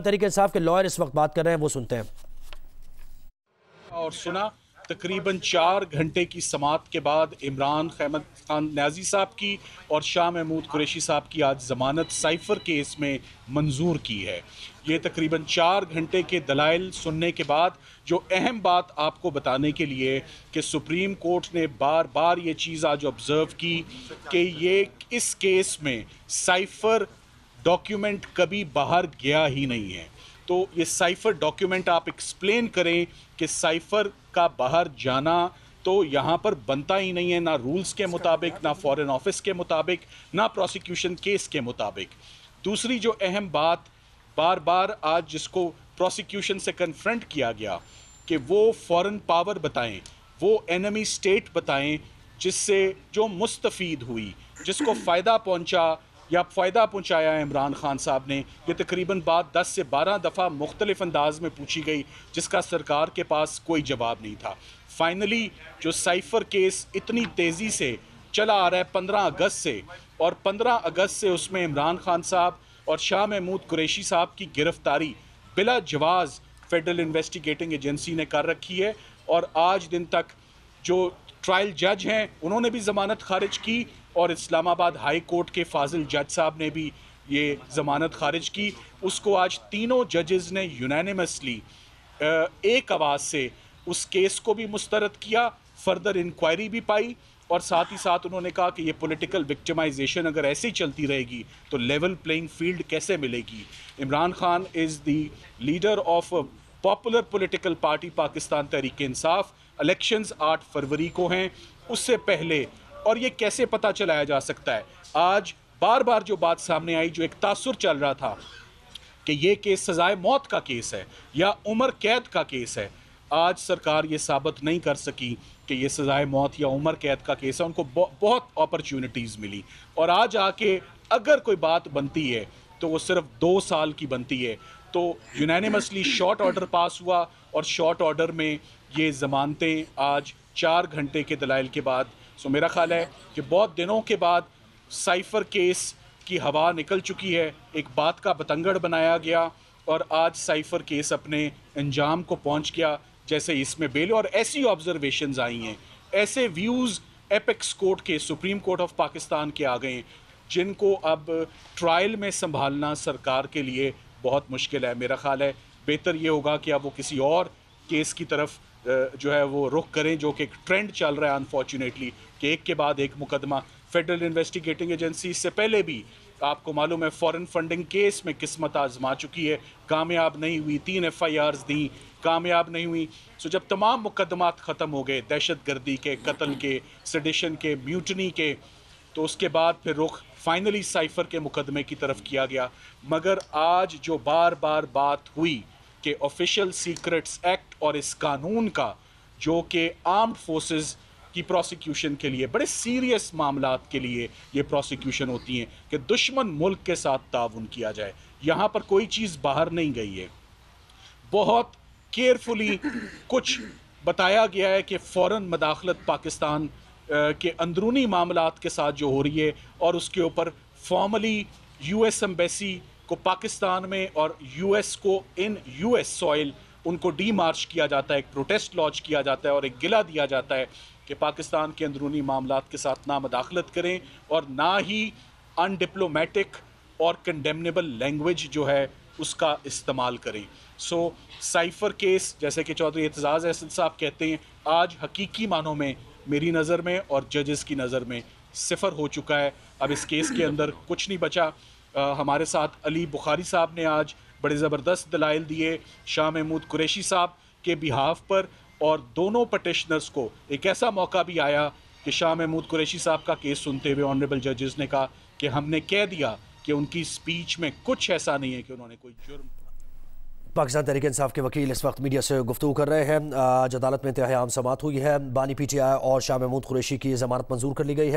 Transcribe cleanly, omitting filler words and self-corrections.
तरीके इंसाफ के लॉयर इस वक्त बात कर रहे हैं, वो सुनते हैं। और सुना तकरीबन 4 घंटे की समाअत के बाद इमरान अहमद खान न्याजी साहब की और शाह महमूद कुरैशी साहब की आज ज़मानत साइफ़र केस में मंजूर की है। ये तकरीबन 4 घंटे के दलाइल सुनने के बाद जो अहम बात आपको बताने के लिए कि सुप्रीम कोर्ट ने बार बार ये चीज़ आज ऑब्ज़र्व की कि ये इस केस में साइफ़र डॉक्यूमेंट कभी बाहर गया ही नहीं है। तो ये साइफ़र डॉक्यूमेंट आप एक्सप्लेन करें कि साइफ़र का बाहर जाना तो यहाँ पर बनता ही नहीं है, ना रूल्स के मुताबिक, ना फॉरेन ऑफिस के मुताबिक, ना प्रोसिक्यूशन केस के मुताबिक। दूसरी जो अहम बात बार बार आज जिसको प्रोसिक्यूशन से कन्फ्रंट किया गया कि वो फॉरेन पावर बताएं, वो एनिमी स्टेट बताएं जिससे जो मुस्तफ़ीद हुई, जिसको फ़ायदा पहुँचा या फ़ायदा पहुँचाया इमरान खान साहब ने। ये तकरीबन बात 10 से 12 दफ़ा मुख्तलिफ अंदाज में पूछी गई जिसका सरकार के पास कोई जवाब नहीं था। फाइनली जो साइफ़र केस इतनी तेज़ी से चला आ रहा है 15 अगस्त से, और 15 अगस्त से उसमें इमरान खान साहब और शाह महमूद कुरैशी साहब की गिरफ़्तारी बिला जवाज़ फ़ेडरल इन्वेस्टिगेटिंग एजेंसी ने कर रखी है। और आज दिन तक जो ट्रायल जज हैं उन्होंने भी ज़मानत खारिज की और इस्लामाबाद हाई कोर्ट के फाजिल जज साहब ने भी ये ज़मानत खारिज की। उसको आज तीनों जजेस ने यूनानिमसली एक आवाज़ से उस केस को भी मुस्तरद किया, फर्दर इंक्वायरी भी पाई, और साथ ही साथ उन्होंने कहा कि ये पॉलिटिकल विक्टिमाइजेशन अगर ऐसे ही चलती रहेगी तो लेवल प्लेइंग फील्ड कैसे मिलेगी। Imran Khan is the leader of popular political party Pakistan Tehreek Insaf. Elections 8 फरवरी को हैं, उससे पहले। और ये कैसे पता चलाया जा सकता है? आज बार बार जो बात सामने आई, जो एक तासुर चल रहा था कि ये केस सजाए मौत का केस है या उम्र कैद का केस है, आज सरकार ये साबित नहीं कर सकी कि ये सजाए मौत या उम्र कैद का केस है। उनको बहुत अपॉर्चुनिटीज़ मिली, और आज आके अगर कोई बात बनती है तो वो सिर्फ 2 साल की बनती है। तो यूनानिमसली शॉर्ट ऑर्डर पास हुआ, और शॉर्ट ऑर्डर में ये ज़मानतें आज 4 घंटे के दलाइल के बाद। सो मेरा ख्याल है कि बहुत दिनों के बाद साइफ़र केस की हवा निकल चुकी है, एक बात का बतंगड़ बनाया गया, और आज साइफ़र केस अपने अंजाम को पहुंच गया जैसे इसमें बेल। और ऐसी ऑब्जर्वेशंस आई हैं, ऐसे व्यूज़ एपेक्स कोर्ट के, सुप्रीम कोर्ट ऑफ पाकिस्तान के आ गए हैं, जिनको अब ट्रायल में संभालना सरकार के लिए बहुत मुश्किल है। मेरा ख्याल है बेहतर ये होगा कि अब वो किसी और केस की तरफ जो है वो रुख करें, जो कि एक ट्रेंड चल रहा है अनफॉर्चुनेटली कि एक के बाद एक मुकदमा। फेडरल इन्वेस्टिगेटिंग एजेंसी इससे पहले भी आपको मालूम है फॉरेन फंडिंग केस में किस्मत आजमा चुकी है, कामयाब नहीं हुई। 3 FIRs दी, कामयाब नहीं हुई। सो जब तमाम मुकदमात ख़त्म हो गए, दहशत गर्दी के, कत्ल के, सेडिशन के, म्यूटनी के, तो उसके बाद फिर रुख फाइनली साइफ़र के मुकदमे की तरफ किया गया। मगर आज जो बार बार बात हुई कि ऑफिशियल सीक्रेट्स एक्ट और इस कानून का, जो कि आर्म्ड फोर्सेस की प्रोसिक्यूशन के लिए, बड़े सीरियस मामलात के लिए ये प्रोसिक्यूशन होती हैं कि दुश्मन मुल्क के साथ ताउन किया जाए, यहाँ पर कोई चीज़ बाहर नहीं गई है। बहुत केयरफुली कुछ बताया गया है कि फ़ौरन मदाखलत पाकिस्तान के अंदरूनी मामलात के साथ जो हो रही है, और उसके ऊपर फॉर्मली US एम्बेसी को पाकिस्तान में और US को इन US सॉइल उनको डीमार्च किया जाता है, एक प्रोटेस्ट लॉन्च किया जाता है, और एक गिला दिया जाता है कि पाकिस्तान के अंदरूनी मामलात के साथ ना मदाखलत करें और ना ही अनडिप्लोमेटिक और कंडेमनेबल लैंग्वेज जो है उसका इस्तेमाल करें। सो साइफ़र केस, जैसे कि चौधरी एतजाज़ अहसन साहब कहते हैं, आज हकीकी मानों में मेरी नज़र में और जजेस की नज़र में सिफर हो चुका है। अब इस केस के अंदर कुछ नहीं बचा। हमारे साथ अली बुखारी साहब ने आज बड़े ज़बरदस्त दलाइल दिए शाह महमूद कुरैशी साहब के बिहाफ पर, और दोनों पटिशनर्स को एक ऐसा मौका भी आया कि शाह महमूद कुरैशी साहब का केस सुनते हुए ऑनरेबल जजेस ने कहा कि हमने कह दिया कि उनकी स्पीच में कुछ ऐसा नहीं है कि उन्होंने कोई जुर्म। पाकिस्तान तहरीक इंसाफ के वकील इस वक्त मीडिया से गुफ्तगू कर रहे हैं। आज अदालत में इंतहाई आम समाअत हुई है। बानी PTI और शाह महमूद कुरैशी की जमानत मंजूर कर ली गई है।